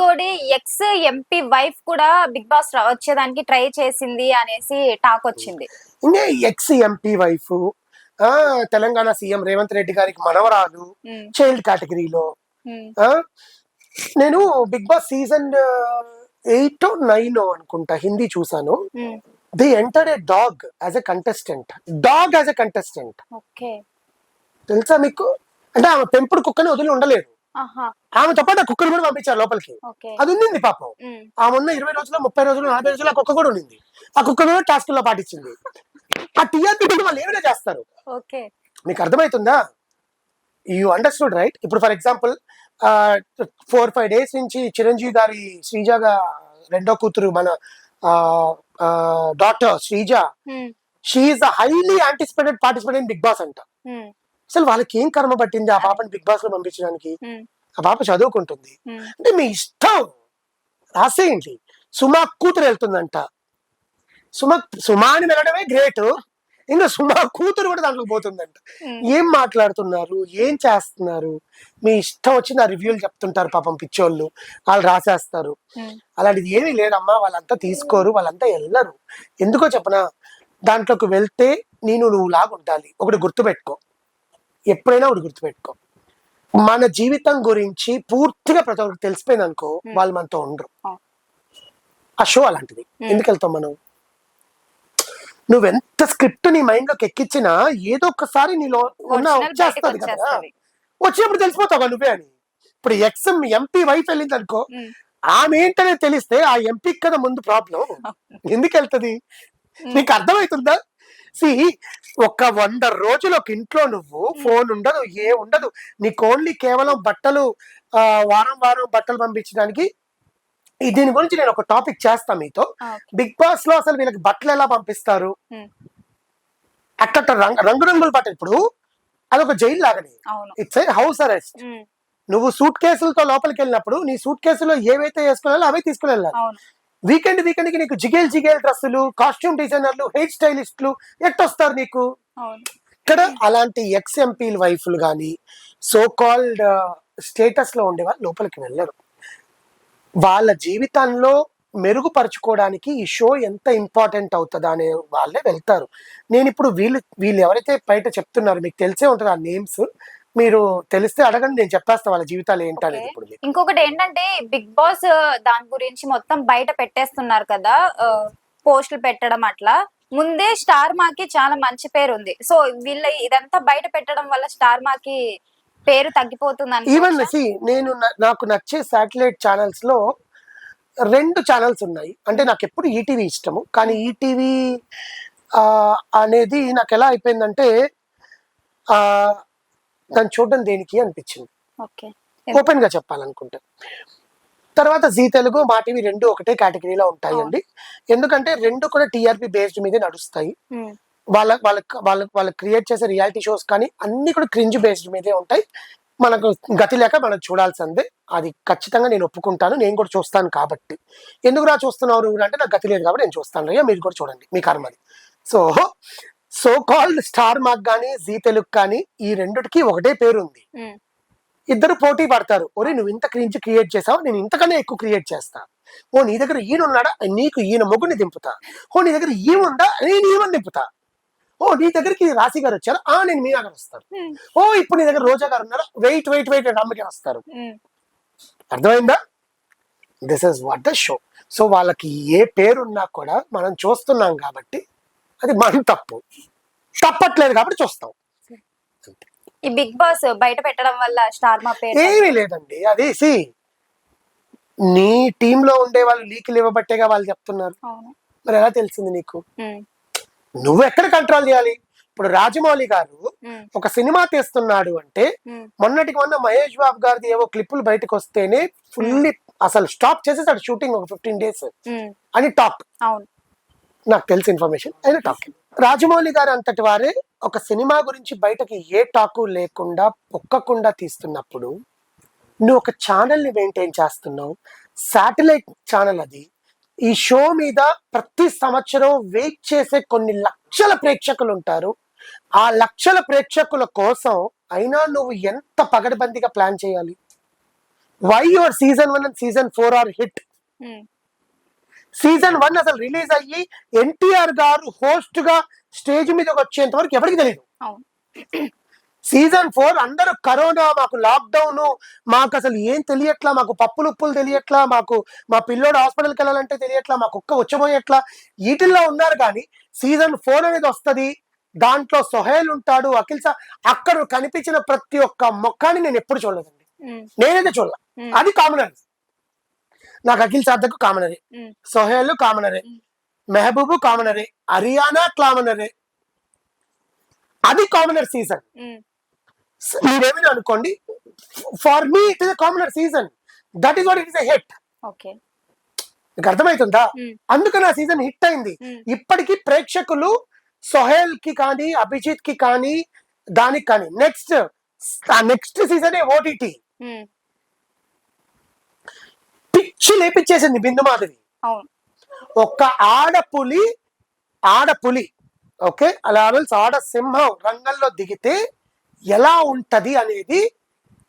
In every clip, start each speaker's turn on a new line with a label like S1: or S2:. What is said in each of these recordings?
S1: ఇంకోటి ex MP wife కూడా big boss వచ్చేదానికి ట్రై చేసింది అనేసి టాక్ వచ్చింది.
S2: ఇంకా ex MP wife Telangana CM Revanth Reddy గారికి మనవరాలు చైల్డ్ కేటగిరీలో. నేను బిగ్ బాస్ సీజన్ 8 or 9 అనుకుంటా హిందీ చూసాను. They enter a dog as a contestant. తెలుసా మీకు? అంటే ఆమె పెంపుడు కుక్కని వదిలి ఉండలేదు. ఆమెతో పాటు ఆ కుక్కను కూడా పంపించారు లోపలికి. అది ఉండింది పాపం. ఆమె ఉన్న 20 రోజులు 30 రోజులు 40 రోజులు ఆ కుక్క కూడా ఉండింది. ఆ కుక్క కూడా టాస్క్ లో పాటించింది. ఆ టీఆర్పీ వాళ్ళు ఏమైనా చేస్తారు. మీకు అర్థమవుతుందా? You understood right? ఇప్పుడు ఫర్ ఎగ్జాంపుల్ 4-5 days నుంచి చిరంజీవి గారి శ్రీజ రెండో కూతురు మన doctor Sreeja, she is highly anticipated participate in Bigg Boss అంట. అసలు వాళ్ళకి ఏం కర్మ పట్టింది ఆ పాపని బిగ్ బాస్ లో పంపించడానికి? ఆ పాప చదువుకుంటుంది. అంటే మీ ఇష్టం, రాసేయండి. సుమా కూతురు వెళ్తుందంట. సుమాని వెళ్ళడమే గ్రేట్, ఇంకా సుమా కూతురు కూడా దాంట్లో పోతుందంట. ఏం మాట్లాడుతున్నారు, ఏం చేస్తున్నారు? మీ ఇష్టం వచ్చిన రివ్యూలు చెప్తుంటారు పాపం పిచ్చోళ్ళు, వాళ్ళు రాసేస్తారు. అలాంటిది ఏమీ లేదమ్మా. వాళ్ళంతా తీసుకోరు, వాళ్ళంతా వెళ్ళరు. ఎందుకో చెప్పనా? దాంట్లోకి వెళ్తే నువ్వు లాగా ఉండాలి. ఒకటి గుర్తుపెట్టుకో, ఎప్పుడైనా ఒకటి గుర్తుపెట్టుకో, మన జీవితం గురించి పూర్తిగా ప్రతి ఒక్కరికి తెలిసిపోయింది అనుకో, వాళ్ళు మనతో ఉండరు. ఆ షో అలాంటిది. ఎందుకు వెళ్తాం మనం? నువ్వెంత స్క్రిప్ట్ నీ మైండ్ లోకి ఎక్కించినా ఏదో ఒకసారి నీలో ఉన్న వచ్చేస్తుంది కదా. వచ్చినప్పుడు తెలిసిపోతావా నువ్వే అని. ఇప్పుడు ఎక్స్ ఎంపీ వైఫ్ వెళ్ళింది అనుకో, ఆమె ఏంటనే తెలిస్తే ఆ ఎంపీకి కదా ముందు ప్రాబ్లం. ఎందుకు వెళ్తుంది? నీకు అర్థమవుతుందా? ఒక 100 రోజులు ఒక ఇంట్లో నువ్వు ఫోన్ ఉండదు, ఉండదు. నీకు ఓన్లీ కేవలం బట్టలు, వారం బట్టలు పంపించడానికి. దీని గురించి నేను ఒక టాపిక్ చేస్తా మీతో. బిగ్ బాస్ లో అసలు వీళ్ళకి బట్టలు ఎలా పంపిస్తారు, అట్ట రంగురంగుల బట్టలు. ఇప్పుడు అదొక జైలు లాగానే, ఇట్స్ ఏ హౌస్ అరెస్ట్. నువ్వు సూట్ కేసులతో లోపలికి వెళ్ళినప్పుడు నీ సూట్ కేసులో ఏవైతే వేసుకున్నా అవే తీసుకుని వెళ్ళాలి. వీకెండ్ కి నీకు జిగేల్ డ్రెస్సులు, కాస్ట్యూమ్ డిజైనర్లు, హెయిర్ స్టైలిస్టులు ఎట్టొస్తారు నీకు? ఇక్కడ అలాంటి ఎక్స్ ఎంపీల వైఫ్లు కానీ సో కాల్డ్ స్టేటస్ లో ఉండే వాళ్ళు లోపలికి వెళ్ళరు. వాళ్ళ జీవితంలో మెరుగుపరుచుకోవడానికి ఈ షో ఎంత ఇంపార్టెంట్ అవుతుందా అనే వాళ్ళే వెళ్తారు. నేను ఇప్పుడు వీళ్ళు ఎవరైతే బయట చెప్తున్నారు, మీకు తెలిసే ఉంటుంది ఆ నేమ్స్. మీరు తెలిస్తే అడగండి, నేను చెప్పేస్తా వాళ్ళ జీవితాలు ఏంటనేది. ఇప్పుడు
S1: ఇంకొకటి ఏంటంటే బిగ్ బాస్ దాని గురించి మొత్తం బయట పెట్టేస్తున్నారు కదా, పోస్టులు పెట్టడం అట్లా. ముందే స్టార్ మాకి చాలా మంచి పేరు ఉంది. సో వీళ్ళ ఇదంతా బయట పెట్టడం వల్ల స్టార్ మాకి పేరు తగ్గిపోతుంది.
S2: ఈవెన్ నాకు నచ్చే శాటిలైట్ ఛానల్స్ లో 2 ఛానల్స్ ఉన్నాయి. అంటే నాకు ఎప్పుడు ఈటీవీ ఇష్టము, కానీ ఈటీవీ అనేది నాకు ఎలా అయిపోయిందంటే దాన్ని చూడడం దేనికి అనిపించింది, ఓపెన్ గా చెప్పాలనుకుంటే. తర్వాత జీ తెలుగు, మా టీవీ 2 ఒకటే కేటగిరీలో ఉంటాయండి. ఎందుకంటే 2 కూడా టీఆర్పీ బేస్డ్ మీదే నడుస్తాయి. వాళ్ళ క్రియేట్ చేసే రియాలిటీ షోస్ కానీ అన్ని కూడా క్రింజ్ బేస్డ్ మీదే ఉంటాయి. మనకు గతి లేక మనం చూడాల్సిందే. అది ఖచ్చితంగా నేను ఒప్పుకుంటాను, నేను కూడా చూస్తాను. కాబట్టి ఎందుకు చూస్తున్నారు అంటే నాకు గతి లేదు కాబట్టి నేను చూస్తాను. అయ్యా మీరు కూడా చూడండి, మీ కర్మది. సో కాల్డ్ స్టార్ మార్క్ కానీ జీ తెలుగు కానీ ఈ రెండిటికి ఒకటే పేరు ఉంది. ఇద్దరు పోటీ పడతారు. ఒరే నువ్వు ఇంత క్రింజ్ క్రియేట్ చేసావు, నేను ఇంతకన్నా ఎక్కువ క్రియేట్ చేస్తా. ఓ నీ దగ్గర ఈయన ఉన్నాడా, నీకు ఈయన మొగ్గుని దింపుతా. ఓ నీ దగ్గర ఈముందా, నేను ఈవెన్ దింపుతా. ఓ నీ దగ్గరికి రాశి గారు వచ్చారా, నేను మీనా గారు వస్తారు. ఓ ఇప్పుడు నీ దగ్గర రోజా గారు ఉన్నారా, వెయిట్ అమ్మకి వస్తారు. అర్థమైందా? This is what the show. So వాళ్ళకి ఏ పేరున్నా కూడా మనం చూస్తున్నాం కాబట్టి అది మన తప్పట్లేదు కాబట్టి చూస్తాం.
S1: ఈ బిగ్ బాస్ బయట పెట్టడం వల్ల స్టార్ మా పేరు
S2: ఏమీ లేదండి. అది నీ టీమ్ లో ఉండే వాళ్ళు లీకులు ఇవ్వబట్టేగా వాళ్ళు చెప్తున్నారు. మరి ఎలా తెలిసింది నీకు? నువ్వు ఎక్కడ కంట్రోల్ చేయాలి? ఇప్పుడు రాజమౌళి గారు ఒక సినిమా తీస్తున్నాడు అంటే మొన్నటికి మొన్న మహేష్ బాబు గారిది ఏవో క్లిప్పులు బయటకు వస్తేనే ఫుల్లీ అసలు స్టాప్ చేసేసాడు షూటింగ్ ఒక 15 days అని టాక్. నాకు తెలిసి ఇన్ఫర్మేషన్ అయినా టాక్. రాజమౌళి గారు అంతటి వారే ఒక సినిమా గురించి బయటకి ఏ టాకు లేకుండా పొక్కకుండా తీస్తున్నప్పుడు నువ్వు ఒక ఛానల్ ని మెయింటైన్ చేస్తున్నావు, శాటిలైట్ ఛానల్ అది. ఈ షో మీద ప్రతి సంవత్సరం వెయిట్ చేసే కొన్ని లక్షల ప్రేక్షకులు ఉంటారు. ఆ లక్షల ప్రేక్షకుల కోసం అయినా నువ్వు ఎంత పగడబందిగా ప్లాన్ చేయాలి? Why your season 1 and season 4 are hit? Season 1 అసలు రిలీజ్ అయ్యి ఎన్టీఆర్ గారు హోస్ట్ గా స్టేజ్ మీద వచ్చేంత వరకు ఎవరికి తెలియదు. సీజన్ 4 అందరూ కరోనా, మాకు లాక్డౌన్, మాకు అసలు ఏం తెలియట్లా, మాకు పప్పులు ఉప్పులు తెలియట్లా, మాకు మా పిల్లోడు హాస్పిటల్కి వెళ్ళాలంటే తెలియట్లా, మా కుక్క వచ్చబోయేట్లా, వీటిల్లో ఉన్నారు. కానీ సీజన్ 4 అనేది వస్తుంది, దాంట్లో సోహెల్ ఉంటాడు, అఖిల్ సార్, అక్కడ కనిపించిన ప్రతి ఒక్క మొక్కాన్ని నేను ఎప్పుడు చూడలేదండి, నేనైతే చూడలే. అది కామనర్. నాకు అఖిల్ సార్థక్ కామనరే, సోహెల్ కామనరే, మెహబూబు కామనరే, హరియానా కామనరే, అది కామనర్ సీజన్. మీరేమైనా అనుకోండి, for me it is a commoner season, that is what it is a hit. మీకు అర్థమవుతుందా? అందుకని ఆ సీజన్ హిట్ అయింది. ఇప్పటికీ ప్రేక్షకులు సోహెల్ కి కానీ, అభిజిత్ కి కానీ, దానికి కానీ నెక్స్ట్ సీజన్ ఓటీటీ పిచ్చి లేపిచ్చేసింది బిందు మాధవి. ఒక్క ఆడపులి ఓకే, అలా ఆడ సింహం రంగంలో దిగితే ఎలా ఉంటది అనేది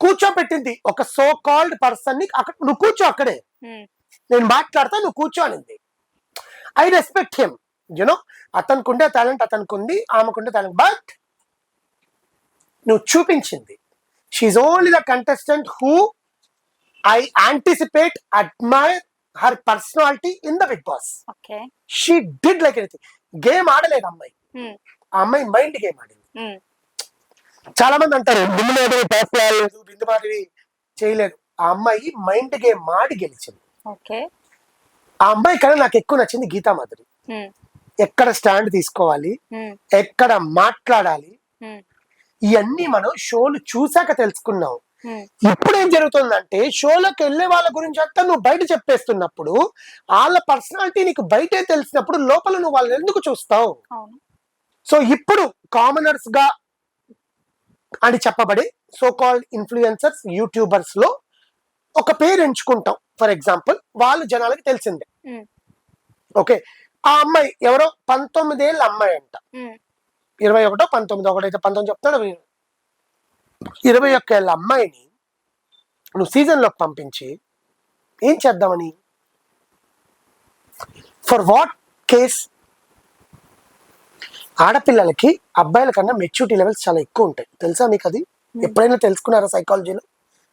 S2: కూర్చోబెట్టింది. ఒక సో కాల్డ్ పర్సన్ ని అక్కడ, నువ్వు కూర్చో అక్కడే, నేను మాట్లాడతా, నువ్వు కూర్చో అనింది. ఐ రెస్పెక్ట్ హిమ్, యునో, అతనుకుండే టాలెంట్ అతనికి ఉంది, ఆమెకుండే టాలెంట్, బట్ నువ్వు చూపించింది, she only the contestant who I anticipate, admire her personality in the Bigg Boss. She did like anything. Game ఆడలేదు అమ్మాయి, ఆ అమ్మాయి మైండ్ గేమ్ ఆడింది. చాలా మంది అంటారు బిందు మాధవి చేయలేదు, ఆ అమ్మాయి మైండ్ గేమ్ ఆడి గెలిచింది. ఆ అమ్మాయి కన్నా నాకు ఎక్కువ నచ్చింది గీతా మాధురి. ఎక్కడ స్టాండ్ తీసుకోవాలి, ఎక్కడ మాట్లాడాలి, ఇవన్నీ మనం షోలు చూసాక తెలుసుకున్నాం. ఇప్పుడు ఏం జరుగుతుందంటే, షోలోకి వెళ్ళే వాళ్ళ గురించి అంతా నువ్వు బయట చెప్పేస్తున్నప్పుడు, వాళ్ళ పర్సనాలిటీ నీకు బయటే తెలిసినప్పుడు లోపల నువ్వు వాళ్ళని ఎందుకు చూస్తావు? సో ఇప్పుడు కామనర్స్ గా అని చెప్పబడే సో కాల్డ్ ఇన్ఫ్లుయెన్సర్స్, యూట్యూబర్స్ లో ఒక పేరు ఎంచుకుంటాం. ఫర్ ఎగ్జాంపుల్, వాళ్ళు జనాలకి తెలిసిందే, ఓకే, ఆ అమ్మాయి ఎవరో 19 ఏళ్ళ అమ్మాయి అంట, 21, 19, ఒకటైతే 19 చెప్తాడు, 21 ఏళ్ళ అమ్మాయిని నువ్వు సీజన్ లోకి పంపించి ఏం చేద్దామని? For what case? ఆడపిల్లలకి అబ్బాయిల కన్నా మెచ్యూరిటీ లెవెల్స్ చాలా ఎక్కువ ఉంటాయి, తెలుసా మీకు? అది ఎప్పుడైనా తెలుసుకున్నారా సైకాలజీలో?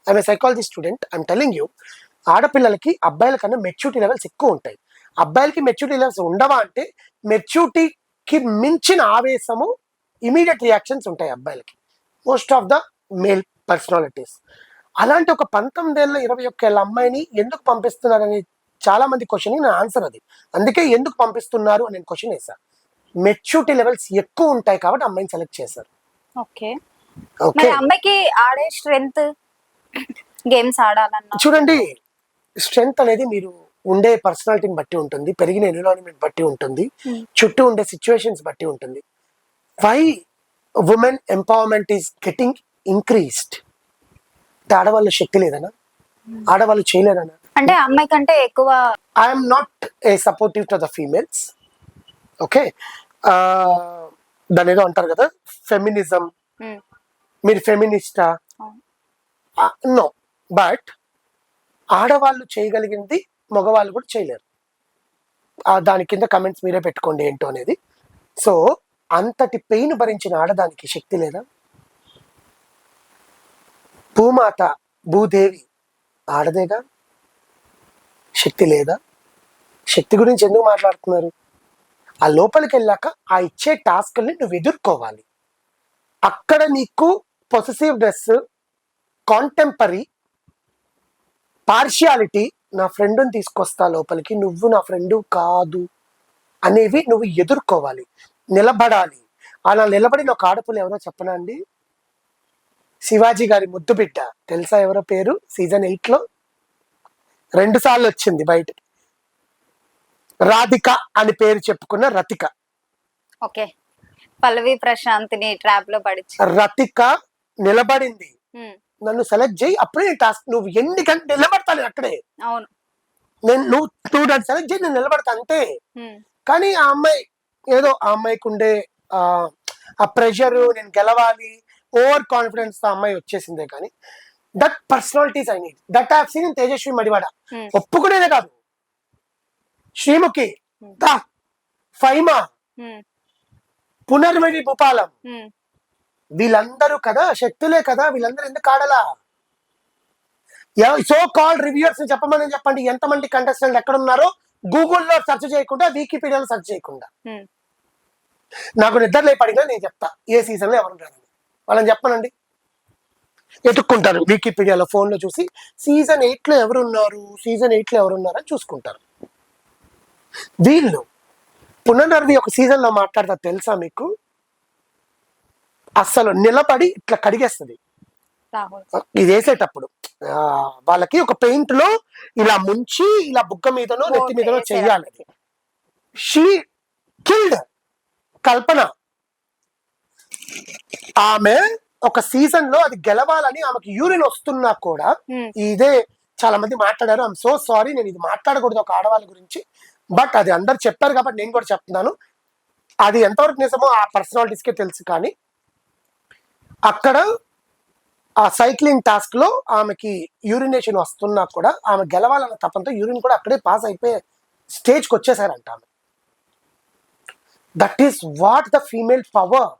S2: I'm a psychology student, I'm telling you, ఆడపిల్లలకి అబ్బాయిల కన్నా మెచ్యూరిటీ లెవెల్స్ ఎక్కువ ఉంటాయి. అబ్బాయిలకి మెచ్యూరిటీ లెవెల్స్ ఉండవా అంటే, మెచ్యూరిటీకి మించిన ఆవేశము, ఇమీడియట్ రియాక్షన్స్ ఉంటాయి అబ్బాయిలకి, most of the male personalities. అలాంటి ఒక 19 ఏళ్ళ 21 ఏళ్ళ అమ్మాయిని ఎందుకు పంపిస్తున్నారని చాలా మంది క్వశ్చన్, నా ఆన్సర్ అది. అందుకే ఎందుకు పంపిస్తున్నారు అని క్వశ్చన్ వేశాను. మెచ్యూరిటీ లెవెల్స్ ఎక్కువ ఉంటాయి కాబట్టి అమ్మాయిని సెలెక్ట్ చేశారు.
S1: అమ్మాయికి ఆడే స్ట్రెంగ్త్, గేమ్స్ ఆడాలన్నా
S2: చూడండి, స్ట్రెంగ్త్ అనేది మీరు ఉండే పర్సనాలిటీని బట్టి ఉంటుంది, పెరిగిన ఎన్విరాన్మెంట్ బట్టి ఉంటుంది, చుట్టూ ఉండే సిచ్యువేషన్స్ బట్టి ఉంటుంది. Why women empowerment is getting increased? ఆడవాళ్ళ శక్తి లేదనా? ఆడవాళ్ళు చేయలేదనా?
S1: అంటే అమ్మాయి కంటే ఎక్కువ.
S2: I'm not a supportive to the females, okay. దాని ఏదో అంటారు కదా, ఫెమినిజం, మీరు ఫెమినిస్టా? నో, బట్ ఆడవాళ్ళు చేయగలిగింది మగవాళ్ళు కూడా చేయలేరు. దాని కింద కమెంట్స్ మీరే పెట్టుకోండి ఏంటో అనేది. సో అంతటి పెయిన్ భరించిన ఆడదానికి శక్తి లేదా? భూమాత, భూదేవి ఆడదేగా, శక్తి లేదా? శక్తి గురించి ఎందుకు మాట్లాడుతున్నారు? ఆ లోపలికి వెళ్ళాక ఆ ఇచ్చే టాస్క్ని నువ్వు ఎదుర్కోవాలి. అక్కడ నీకు పొసెసివ్నెస్, కాంటెంపరీ, పార్షియాలిటీ, నా ఫ్రెండ్ని తీసుకొస్తా లోపలికి, నువ్వు నా ఫ్రెండ్ కాదు అనేవి నువ్వు ఎదుర్కోవాలి, నిలబడాలి. అలా నిలబడిన ఒక ఆడపిల్ల ఎవరో చెప్పనా అండి? శివాజీ గారి ముద్దు బిడ్డ, తెలుసా ఎవరో పేరు? సీజన్ 8 లో 2 సార్లు వచ్చింది బయటకి. రాధిక అని పేరు చెప్పుకున్న రతిక.
S1: ఓకే, పల్లవి ప్రశాంత్ని ట్రాప్ లో పడిచి
S2: రతిక నిలబడింది, నన్ను సెలెక్ట్ చేయి, అప్పుడే నేను టాస్క్. నువ్వు ఎన్ని గంటలు నిలబడతాను అక్కడే,
S1: అవును,
S2: నువ్వు నన్ను సెలెక్ట్ చేయి, నేను నిలబడతా అంతే. కానీ ఆ అమ్మాయి ఏదో, ఆ అమ్మాయికి ఉండే ఆ ప్రెషర్, నేను గెలవాలి, ఓవర్ కాన్ఫిడెన్స్ తో అమ్మాయి వచ్చేసిందే. కానీ that personalities I need, that have seen in Tejaswi Madivada. ఒప్పుకునేదే కాదు, శ్రీముఖి, ఫైమా, పునర్వరి భూపాలం, వీళ్ళందరూ కదా శక్తులే కదా, వీళ్ళందరూ ఎందుకు ఆడలా? సో కాల్డ్ రివ్యూవర్స్ ని చెప్పమని చెప్పండి, ఎంతమంది కంటెస్టెంట్ ఎక్కడ ఉన్నారో గూగుల్లో సెర్చ్ చేయకుండా, వికీపీడియాలో సెర్చ్ చేయకుండా. నాకు నిద్ర లేపడిగా నేను చెప్తా ఏ సీజన్ లో ఎవరున్నారని, వాళ్ళని చెప్పనండి. ఎతుక్కుంటారు వికీపీడియాలో, ఫోన్ లో చూసి సీజన్ 8 లో ఎవరున్నారు, సీజన్ 8 లో ఎవరున్నారు అని చూసుకుంటారు. వీళ్ళు పునర్నవి ఒక సీజన్ లో మాట్లాడతారు తెలుసా మీకు? అస్సలు నిలబడి ఇట్లా కడిగేస్తుంది ఇది వేసేటప్పుడు. వాళ్ళకి ఒక పెయింట్ లో ఇలా ముంచి ఇలా బుగ్గ మీదనో నెత్తి మీదనో చెయ్యాలి. షీ కిల్డ్ కల్పన. ఆమె ఒక సీజన్ లో అది గెలవాలని ఆమెకి యూరిన్ వస్తున్నా కూడా, ఇదే చాలా మంది మాట్లాడారు, ఐఎమ్ సో సారీ, నేను ఇది మాట్లాడకూడదు ఒక ఆడవాళ్ళ గురించి, బట్ అది అందరు చెప్పారు కాబట్టి నేను కూడా చెప్తున్నాను. అది ఎంతవరకు నిజమో ఆ పర్సనాలిటీస్కే తెలుసు. కానీ అక్కడ ఆ సైక్లింగ్ టాస్క్ లో ఆమెకి యూరినేషన్ వస్తున్నా కూడా ఆమె గెలవాలన్న తప్పంతో యూరిన్ కూడా అక్కడే పాస్ అయిపోయే స్టేజ్కి వచ్చేసారంట ఆమె. That is what the female power.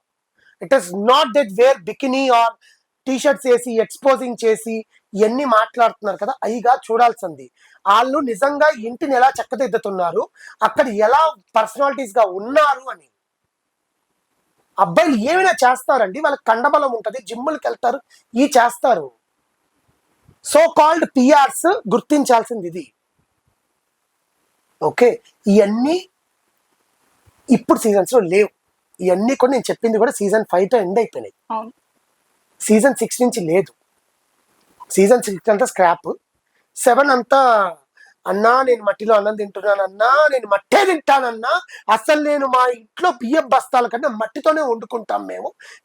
S2: It is not that where bikini or t-shirts వేసి ఎక్స్పోజింగ్ చేసి ఇవన్నీ మాట్లాడుతున్నారు కదా, అయ్యిగా చూడాల్సింది. వాళ్ళు నిజంగా ఇంటిని ఎలా చక్కదిద్దుతున్నారు, అక్కడ ఎలా పర్సనాలిటీస్ గా ఉన్నారు అని. అబ్బాయిలు ఏమైనా చేస్తారండి, వాళ్ళకి కండబలం ఉంటది, జిమ్ములకి వెళ్తారు, ఈ చేస్తారు. సో కాల్డ్ పిఆర్స్ గుర్తించాల్సింది ఇది. ఓకే, ఇవన్నీ ఇప్పుడు సీజన్స్ లో లేవు. ఇవన్నీ కూడా నేను చెప్పింది కూడా సీజన్ 5 తో ఎండ్ అయిపోయినాయి. సీజన్ 6 నుంచి లేదు. సీజన్ 6 అంతా స్క్రాప్. 7 అంతా అన్నా నేను మట్టిలో అన్నం తింటున్నానన్నా, నేను మట్టే తింటానన్నా, అసలు నేను మా ఇంట్లో బియ్యం బస్తాల కన్నా మట్టితోనే వండుకుంటాం,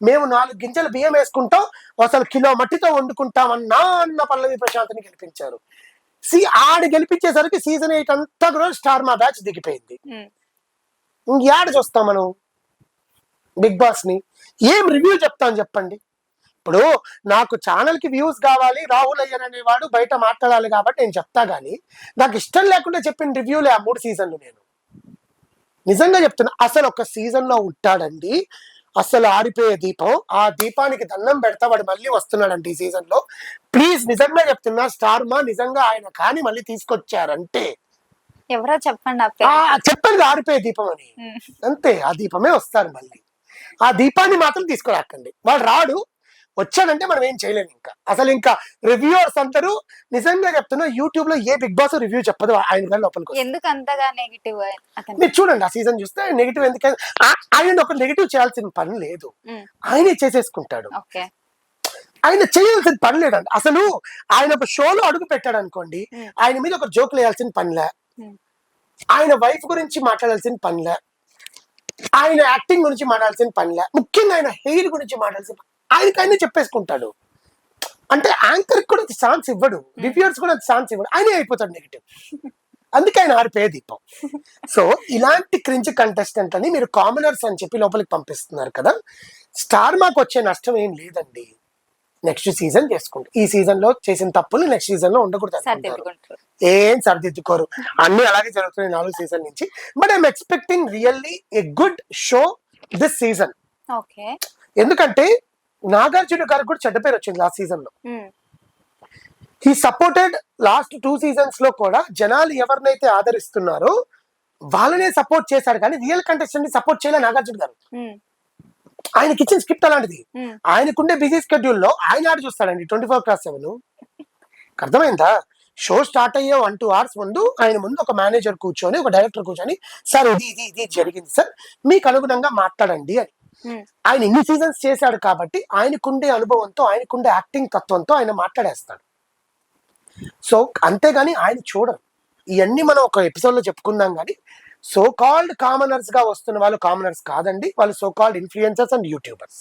S2: మేము 4 గింజలు బియ్యం వేసుకుంటాం, అసలు కిలో మట్టితో వండుకుంటామన్నా అన్న పల్లవి ప్రశాంత్ని గెలిపించారు. గెలిపించేసరికి సీజన్ 8 అంతా కూడా స్టార్ మా బ్యాచ్ దిగిపోయింది. ఇంకేడ చూస్తాం మనం బిగ్ బాస్ ని? ఏం రివ్యూ చెప్తాను చెప్పండి? ఇప్పుడు నాకు ఛానల్ కి వ్యూస్ కావాలి, రాహుల్ అయ్యర్ అనేవాడు బయట మాట్లాడాలి కాబట్టి నేను చెప్తా, గానీ నాకు ఇష్టం లేకుండా చెప్పిన రివ్యూలే ఆ 3 సీజన్లు. నేను నిజంగా చెప్తున్నా, అసలు ఒక సీజన్ లో ఉంటాడండి, అసలు ఆరిపోయే దీపం. ఆ దీపానికి దండం పెడతా, వాడు మళ్ళీ వస్తున్నాడండి ఈ సీజన్ లో. ప్లీజ్ నిజంగా చెప్తున్నా, స్టార్ మా నిజంగా ఆయన కానీ మళ్ళీ తీసుకొచ్చారంటే
S1: ఎవరో చెప్పండి.
S2: చెప్పండి ఆరిపోయే దీపం అని, అంతే. ఆ దీపమే వస్తారు మళ్ళీ. ఆ దీపాన్ని మాత్రం తీసుకురాకండి. వాడు రాడు, వచ్చాడంటే మనం ఏం చేయలేము. ఇంకా రివ్యూవర్స్ అందరూ నిజంగా చెప్తున్నా, యూట్యూబ్ లో ఏ బిగ్ బాస్ రివ్యూ చెప్పదు ఆయన లోపలికి.
S1: ఎందుకు అంతగా నెగిటివ్?
S2: మీరు చూడండి ఆ సీజన్ చూస్తే నెగిటివ్ ఎందుకంటే ఆయన ఒక నెగిటివ్ చేయాల్సిన పని లేదు, ఆయనే చేసేసుకుంటాడు. ఆయన చేయాల్సిన పని లేదండి. అసలు ఆయన ఒక షోలో అడుగు పెట్టాడు అనుకోండి, ఆయన మీద ఒక జోక్ వేయాల్సిన పనిలే, ఆయన వైఫ్ గురించి మాట్లాడాల్సిన పనిలే, ఆయన యాక్టింగ్ గురించి మాట్లాడాల్సిన పనిలే, ముఖ్యంగా ఆయన హెయిర్ గురించి మాట్లాడాల్సిన ఆయనకైనా చెప్పేసుకుంటాడు. అంటే యాంకర్ కూడా ఛాన్స్ ఇవ్వడు, రివ్యూవర్స్ కూడా ఛాన్స్ ఇవ్వడు, ఆయనే అయిపోతాడు నెగిటివ్. అందుకే ఆయన ఆరిపోయే దీపం. సో ఇలాంటి క్రింజ్ కంటెస్టెంట్ అని మీరు కామనర్స్ అని చెప్పి లోపలికి పంపిస్తున్నారు కదా. స్టార్ మాకు వచ్చే నష్టం ఏం లేదండి, నెక్స్ట్ సీజన్ చేసుకోండి. ఈ సీజన్ లో చేసిన తప్పులు నెక్స్ట్ సీజన్ లో ఉండకూడదు. ఏం సరిదిద్దుకోరు, అన్ని అలాగే జరుగుతున్నాయి 4 సీజన్ నుంచి. But I'm expecting really a good show this season. ఎందుకంటే నాగార్జున గారికి కూడా చెడ్డ పేరు వచ్చింది లాస్ట్ సీజన్ లో. హీ సపోర్టెడ్ లాస్ట్ 2 సీజన్స్ లో కూడా జనాలు ఎవరినైతే ఆదరిస్తున్నారో వాళ్ళనే సపోర్ట్ చేశారు, కానీ రియల్ కంటెస్టెంట్ ని సపోర్ట్ చేయలే నాగార్జున గారు. ఆయనకి ఇచ్చిన స్క్రిప్ట్ అలాంటిది, ఆయనకుండే బిజీ స్కెడ్యూల్ లో ఆయన ఆడి చూస్తాడండి 24/7. అర్థమైందా? షో స్టార్ట్ అయ్యే 1-2 hours ముందు ఆయన ముందు ఒక మేనేజర్ కూర్చొని, ఒక డైరెక్టర్ కూర్చొని, సార్ ఇది జరిగింది సార్, మీకు అనుగుణంగా మాట్లాడండి అని. ఆయన ఇన్ని సీజన్స్ చేశాడు కాబట్టి ఆయనకుండే అనుభవంతో, ఆయనకుండే యాక్టింగ్ తత్వంతో ఆయన మాట్లాడేస్తాడు. సో అంతేగాని ఆయన చూడరు. ఇవన్నీ మనం ఒక ఎపిసోడ్ లో చెప్పుకుందాం, కానీ సో కాల్డ్ కామనర్స్ గా వస్తున్న వాళ్ళు కామనర్స్ కాదండి, వాళ్ళు so called influencers and YouTubers.